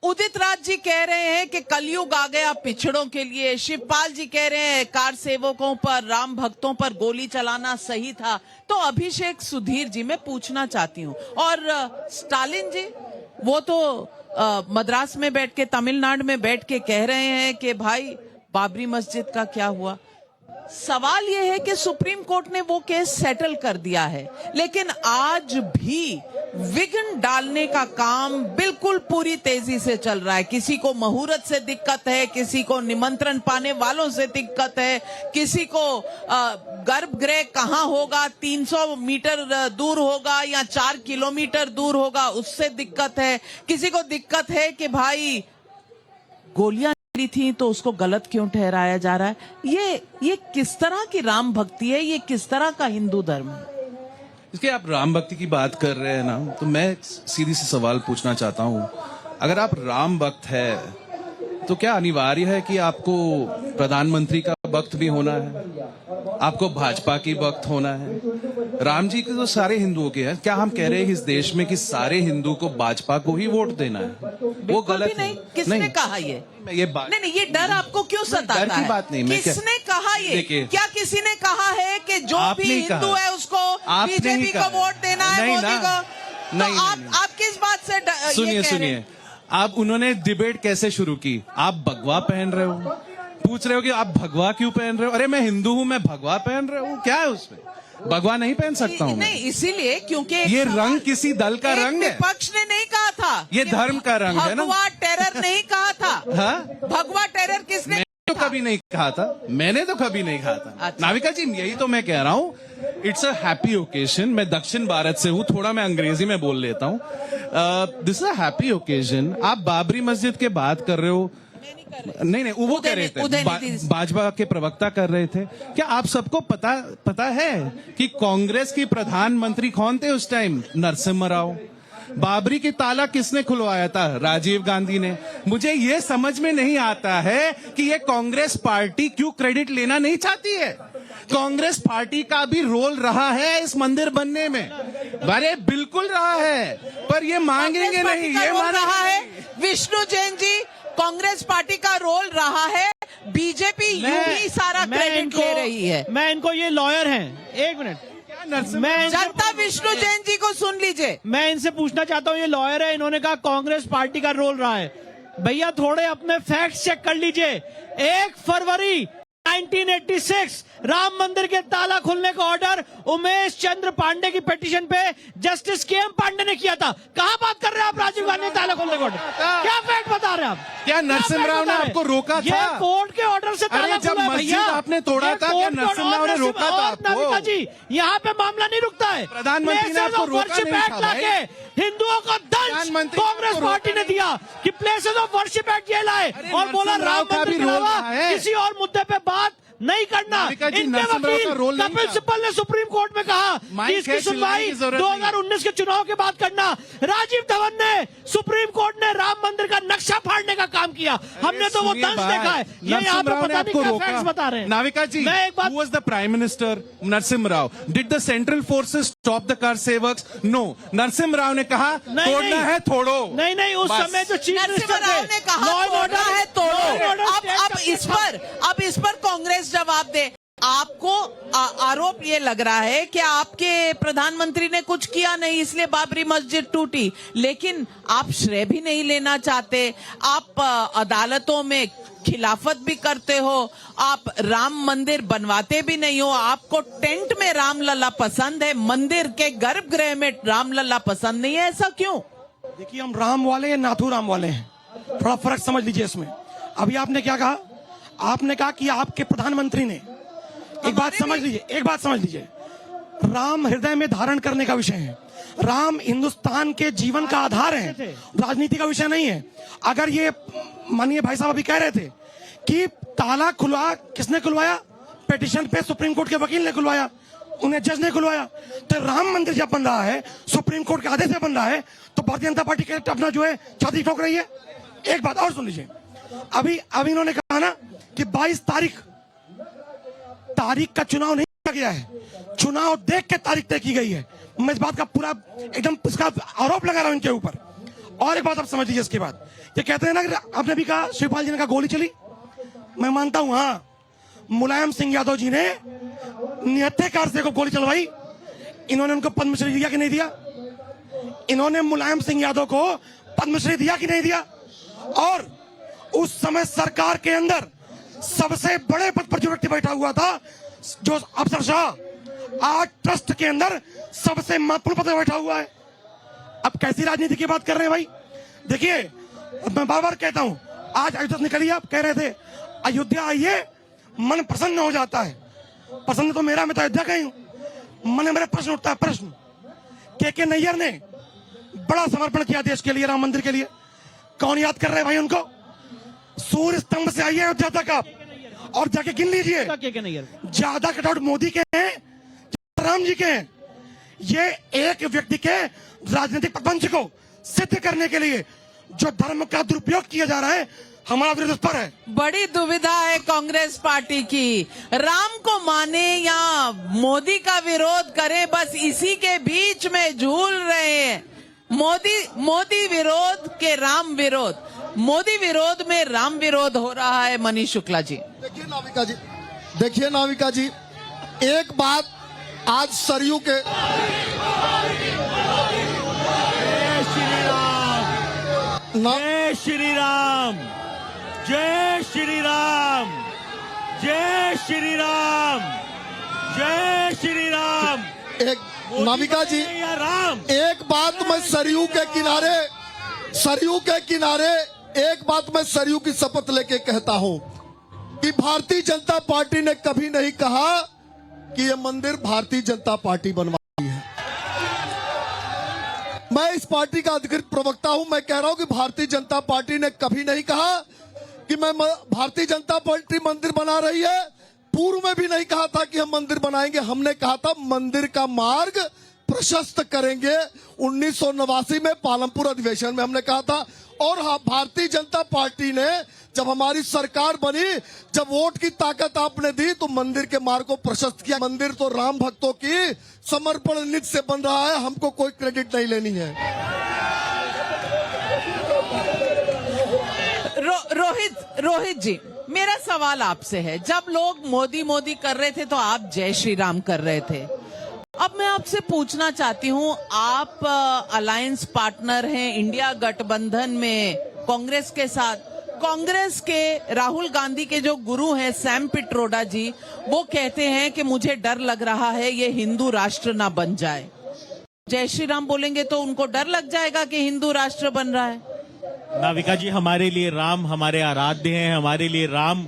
उदित राज जी कह रहे हैं कि कलयुग आ गया पिछड़ों के लिए। शिवपाल जी कह रहे हैं कार सेवकों पर, राम भक्तों पर गोली चलाना सही था। तो अभिषेक सुधीर जी मैं पूछना चाहती हूँ, और स्टालिन जी वो तो मद्रास में बैठ के, तमिलनाडु में बैठ के कह रहे हैं कि भाई बाबरी मस्जिद का क्या हुआ। सवाल यह है कि सुप्रीम कोर्ट ने वो केस सेटल कर दिया है, लेकिन आज भी विघ्न डालने का काम बिल्कुल पूरी तेजी से चल रहा है। किसी को मुहूर्त से दिक्कत है, किसी को निमंत्रण पाने वालों से दिक्कत है, किसी को गर्भगृह कहाँ होगा, 300 मीटर दूर होगा या 4 किलोमीटर दूर होगा, उससे दिक्कत है। किसी को दिक्कत है कि भाई गोलियां थी तो उसको गलत क्यों ठहराया जा रहा है। ये किस तरह की राम भक्ति है, ये किस तरह का हिंदू धर्म है। इसके आप राम भक्ति की बात कर रहे हैं ना, तो मैं सीधी सी सवाल पूछना चाहता हूं। अगर आप राम भक्त है तो क्या अनिवार्य है कि आपको प्रधानमंत्री का भक्त भी होना है, आपको भाजपा की भक्त होना है? राम जी के तो सारे हिंदुओं के हैं। क्या हम कह रहे हैं इस देश में कि सारे हिंदू को भाजपा को ही वोट देना है? वो गलत नहीं। किसने कहा ये बात नहीं, ये डर आपको क्यों सताता है? डर की बात नहीं। किसने कहा ये? क्या किसी ने कहा है कि जो भी हिंदू है उसको बीजेपी को वोट देना है, मोदी को? नहीं, आप किस बात से सुनिए, आप उन्होंने डिबेट कैसे शुरू की? आप भगवा पहन रहे हो, पूछ रहे हो कि आप भगवा क्यों पहन रहे हो? अरे मैं हिंदू हूं, मैं भगवा पहन रहा हूं, क्या है उसमें? भगवा नहीं पहन सकता हूं नहीं, इसीलिए क्योंकि ये रंग किसी दल का रंग है। विपक्ष ने नहीं कहा था, ये धर्म का रंग है ना। भगवा टेरर नहीं कहा था। भगवा टेरर किसने? तो कभी नहीं कहा था, मैंने तो कभी नहीं कहा था। अच्छा। नाविका जी यही तो मैं कह रहा हूँ, इट्स अ हैप्पी ओकेजन। मैं दक्षिण भारत से हूँ, थोड़ा मैं अंग्रेजी में बोल लेता हूँ। This is a happy occasion. आप बाबरी मस्जिद के बात कर रहे हो? नहीं, वो कह रहे थे, भाजपा के प्रवक्ता कर रहे थे। क्या आप सबको पता है कि कांग्रेस की प्रधानमंत्री कौन थे उस टाइम? नरसिम्हा राव। बाबरी की ताला किसने खुलवाया था? राजीव गांधी ने। मुझे ये समझ में नहीं आता है कि ये कांग्रेस पार्टी क्यों क्रेडिट लेना नहीं चाहती है। कांग्रेस पार्टी का भी रोल रहा है इस मंदिर बनने में। अरे बिल्कुल रहा है, पर ये मांगेंगे नहीं। ये मान रहा है विष्णु जैन जी, कांग्रेस पार्टी का रोल रहा है, बीजेपी यूं ही सारा क्रेडिट ले रही है। मैं इनको, ये लॉयर हैं, एक मिनट, मैं जनता विष्णु जैन जी को सुन लीजिए। मैं इनसे पूछना चाहता हूँ, ये लॉयर है, इन्होंने कहा कांग्रेस पार्टी का रोल रहा है। भैया थोड़े अपने फैक्ट्स चेक कर लीजिए। 1 फरवरी 1986 राम मंदिर के ताला खुलने का ऑर्डर उमेश चंद्र पांडे की पिटीशन पे जस्टिस के एम पांडे ने किया था। कहां बात कर रहे हैं आप? राजीव गांधी ने ताला खोलने का ऑर्डर, क्या फैक्ट बता रहे हैं आप? क्या नरसिम्हा राव ने आपको रोका था? ये कोर्ट के ऑर्डर से ताला खुला है भैया। आपने तोड़ा था, क्या नरसिम्हा राव ने रोका था आपको? नाविका जी, यहाँ पे मामला नहीं रुकता है। प्रधानमंत्री ने आपको रोका नहीं था भाई। हिंदुओं को दंश कांग्रेस पार्टी ने दिया कि प्लेसेस ऑफ वर्शिप एक्ट ये लाए और बोला राम मंदिर के अलावा किसी और मुद्दे पे बात नहीं करना। इनके वकील कपिल सिब्बल ने सुप्रीम कोर्ट में कहा कि इसकी सुनवाई 2019 के चुनाव के बाद करना। राजीव धवन ने, सुप्रीम कोर्ट ने राम मंदिर का नक्शा फाड़ने का काम किया। हमने तो वो दंश देखा है। ये यहाँ पे पता नहीं क्या फैक्ट्स बता रहे हैं। नाविका जी, मैं एक बात, who was the Prime Minister? Narasimha Rao. Did the central forces stop the car sevaks? No. Narasimha Rao ने कहा तोड़ना है तोड़ो। नहीं, उस समय जो चीफ मिनिस्टर ने कहा तोड़ना है तोड़ो। अब इस पर कांग्रेस जवाब दे। आपको आरोप ये लग रहा है कि आपके प्रधानमंत्री ने कुछ किया नहीं, इसलिए बाबरी मस्जिद टूटी, लेकिन आप श्रेय भी नहीं लेना चाहते। आप अदालतों में खिलाफत भी करते हो, आप राम मंदिर बनवाते भी नहीं हो। आपको टेंट में रामलला पसंद है, मंदिर के गर्भगृह में रामलला पसंद नहीं है। ऐसा क्यों? देखिए, हम राम वाले या नाथू राम वाले हैं, थोड़ा फर्क समझ लीजिए इसमें। अभी आपने क्या कहा? आपने कहा कि आपके प्रधानमंत्री ने, एक बात समझ लीजिए, राम हृदय में धारण करने का विषय है। राम हिंदुस्तान के जीवन का आधार है, राजनीति का विषय नहीं है। अगर ये माननीय भाई साहब अभी कह रहे थे कि ताला किसने खुलवाया? पिटीशन पे सुप्रीम कोर्ट के वकील ने खुलवाया, उन्हें जज ने खुलवाया। तो राम मंदिर जब बन रहा है, सुप्रीम कोर्ट के आदेश से बन रहा है, तो भारतीय जनता पार्टी के अपना जो है छाती ठोक रही है। एक बात और सुन लीजिए, अभी इन्होंने कहा ना कि 22 तारीख का चुनाव नहीं किया गया है, चुनाव देख के तारीख तय की गई है। मैं इस बात का पूरा एकदम इसका आरोप लगा रहा हूं इनके ऊपर। और एक बात आप समझ लीजिए इसके बाद, ये कहते हैं ना कि आपने भी कहा, शिवपाल जी ने कहा गोली चली, मैं मानता हूं, हाँ, मुलायम सिंह यादव जी ने निहत्थे कार से को गोली चलवाई, इन्होंने उनको पद्मश्री दिया कि नहीं दिया? इन्होंने मुलायम सिंह यादव को पद्मश्री दिया कि नहीं दिया? और उस समय सरकार के अंदर सबसे बड़े पद पर जो व्यक्ति बैठा हुआ था, जो अफसर शाह, आज ट्रस्ट के अंदर सबसे महत्वपूर्ण पद पर बैठा हुआ है। अब कैसी राजनीति की बात कर रहे हैं भाई? देखिए, मैं बार बार कहता हूं, आज अयोध्या से निकलिए, आप कह रहे थे अयोध्या आइए मन प्रसन्न हो जाता है। प्रसन्न तो मेरा, मैं तो अयोध्या का ही हूं। मन में मेरा प्रश्न उठता है, प्रश्न के नैयर ने बड़ा समर्पण किया देश के लिए, राम मंदिर के लिए, कौन याद कर रहे हैं भाई उनको? सूर्य स्तंभ से आइए अयोध्या तक आप और जाके गिन लीजिए, ज्यादा कटआउट मोदी के हैं, राम जी के हैं। ये एक व्यक्ति के राजनीतिक प्रपंच को सिद्ध करने के लिए जो धर्म का दुरुपयोग किया जा रहा है, हमारा विरोध उस पर है। बड़ी दुविधा है कांग्रेस पार्टी की, राम को माने या मोदी का विरोध करे, बस इसी के बीच में झूल रहे हैं। मोदी विरोध के राम विरोध, मोदी विरोध में राम विरोध हो रहा है। मनीष शुक्ला जी, देखिए नाविका जी, एक बात आज सरयू के जय श्री राम, जय श्री राम, जय श्री राम, जय श्री राम। एक नाविका जी, या राम, एक बात मैं सरयू के किनारे एक बात मैं सरयू की शपथ लेके कहता हूं कि भारतीय जनता पार्टी ने कभी नहीं कहा कि यह मंदिर भारतीय जनता पार्टी बनवाई है। मैं इस पार्टी का अधिकृत प्रवक्ता हूं, मैं कह रहा हूं कि भारतीय जनता पार्टी ने कभी नहीं कहा कि भारतीय जनता पार्टी मंदिर बना रही है। पूर्व में भी नहीं कहा था कि हम मंदिर बनाएंगे, हमने कहा था मंदिर का मार्ग प्रशस्त करेंगे। 1989 में पालमपुर अधिवेशन में हमने कहा था। और हाँ, भारतीय जनता पार्टी ने जब हमारी सरकार बनी, जब वोट की ताकत आपने दी, तो मंदिर के मार्ग को प्रशस्त किया। मंदिर तो राम भक्तों की समर्पण निधि से बन रहा है, हमको कोई क्रेडिट नहीं लेनी है। रोहित जी, मेरा सवाल आपसे है, जब लोग मोदी मोदी कर रहे थे तो आप जय श्री राम कर रहे थे। अब मैं आपसे पूछना चाहती हूँ, आप अलायंस पार्टनर हैं इंडिया गठबंधन में कांग्रेस के साथ। कांग्रेस के राहुल गांधी के जो गुरु हैं सैम पिट्रोडा जी, वो कहते हैं कि मुझे डर लग रहा है ये हिंदू राष्ट्र ना बन जाए। जय श्री राम बोलेंगे तो उनको डर लग जाएगा कि हिंदू राष्ट्र बन रहा है। नाविका जी, हमारे लिए राम हमारे आराध्य हैं, हमारे लिए राम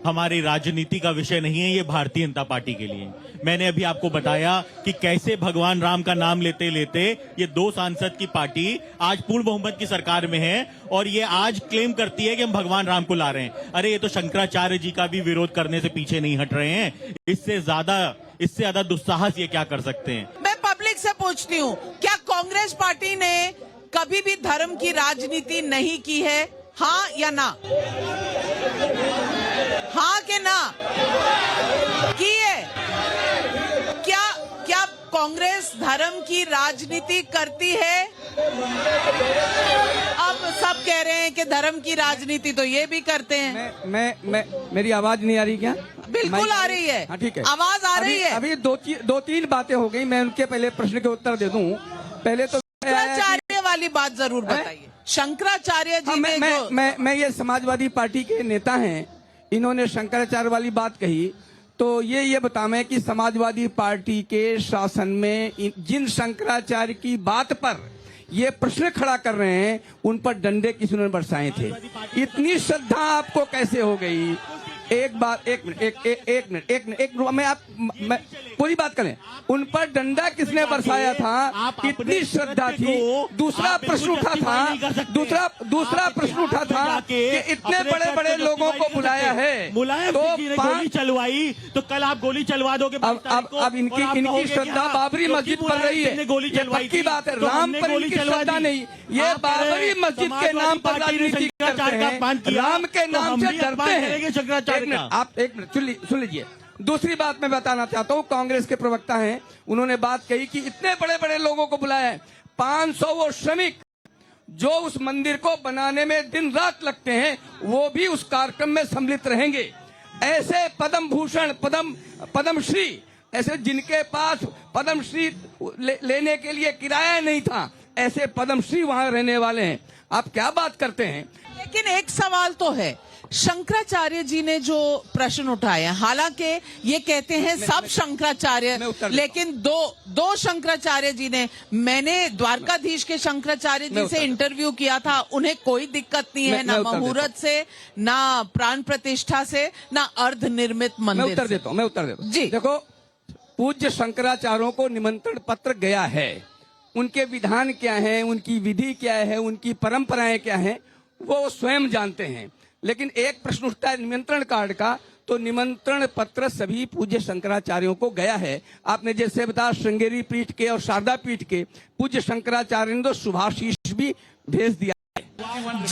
हमारी राजनीति का विषय नहीं है, ये भारतीय जनता पार्टी के लिए। मैंने अभी आपको बताया कि कैसे भगवान राम का नाम लेते लेते ये 2 सांसद की पार्टी आज पूर्ण बहुमत की सरकार में है और ये आज क्लेम करती है कि हम भगवान राम को ला रहे हैं। अरे ये तो शंकराचार्य जी का भी विरोध करने से पीछे नहीं हट रहे हैं। इससे ज्यादा दुस्साहस ये क्या कर सकते हैं? मैं पब्लिक से पूछती हूँ, क्या कांग्रेस पार्टी ने कभी भी धर्म की राजनीति नहीं की है? हाँ या ना? हाँ कि ना? की है? क्या कांग्रेस धर्म की राजनीति करती है? अब सब कह रहे हैं कि धर्म की राजनीति तो ये भी करते हैं। मैं मेरी आवाज नहीं आ रही क्या? बिल्कुल आ रही है। हाँ, ठीक है, आवाज आ रही है। अभी दो तीन बातें हो गई, मैं उनके पहले प्रश्न के उत्तर दे दूं। पहले तो शंकराचार्य वाली बात जरूर बताइए। शंकराचार्य जी ने मैं ये समाजवादी पार्टी के नेता हैं, इन्होंने शंकराचार्य वाली बात कही, तो ये बतावें कि समाजवादी पार्टी के शासन में जिन शंकराचार्य की बात पर ये प्रश्न खड़ा कर रहे हैं, उन पर डंडे किसी ने बरसाए थे। इतनी श्रद्धा आपको कैसे हो गई? एक मिनट, मैं पूरी बात करें। उन पर डंडा किसने बरसाया था? इतनी श्रद्धा थी। दूसरा प्रश्न उठा था कि इतने बड़े बड़े लोगों को बुलाया है, मुलायम सिंह जी ने गोली चलवाई, तो कल आप गोली चलवा दोगे? अब इनकी श्रद्धा बाबरी मस्जिद पर रही है, ये पक्की बात है। राम पर इनकी श्रद्धा नहीं, ये बाबरी मस्जिद के नाम पर राजनीति करते हैं, राम के नाम से डरते हैं। आप एक मिनट सुन लीजिए। दूसरी बात मैं बताना चाहता हूँ, कांग्रेस के प्रवक्ता हैं, उन्होंने बात कही कि इतने बड़े बड़े लोगों को बुलाया है। 500 वो श्रमिक जो उस मंदिर को बनाने में दिन रात लगते हैं वो भी उस कार्यक्रम में सम्मिलित रहेंगे। ऐसे पद्म भूषण, पद्मश्री, ऐसे जिनके पास पद्मश्री लेने के लिए किराया नहीं था, ऐसे पद्मश्री वहां रहने वाले हैं। आप क्या बात करते हैं? लेकिन एक सवाल तो है, शंकराचार्य जी ने जो प्रश्न उठाए हैं, हालांकि ये कहते हैं सब शंकराचार्य, लेकिन दो शंकराचार्य जी ने, मैंने द्वारकाधीश के शंकराचार्य जी से इंटरव्यू किया था, उन्हें कोई दिक्कत नहीं है ना मुहूर्त से, ना प्राण प्रतिष्ठा से, ना अर्ध निर्मित मंदिर। मैं उत्तर देता हूँ जी। देखो, पूज्य शंकराचार्यों को निमंत्रण पत्र गया है, उनके विधान क्या है, उनकी विधि क्या है, उनकी परंपराएं क्या है, वो स्वयं जानते हैं। लेकिन एक प्रश्न उठता है निमंत्रण कार्ड का, तो निमंत्रण पत्र सभी पूज्य शंकराचार्यों को गया है। आपने जैसे बताया श्रृंगेरी पीठ के और शारदा पीठ के पूज्य शंकराचार्य ने तो शुभाशीष भी भेज दिया है।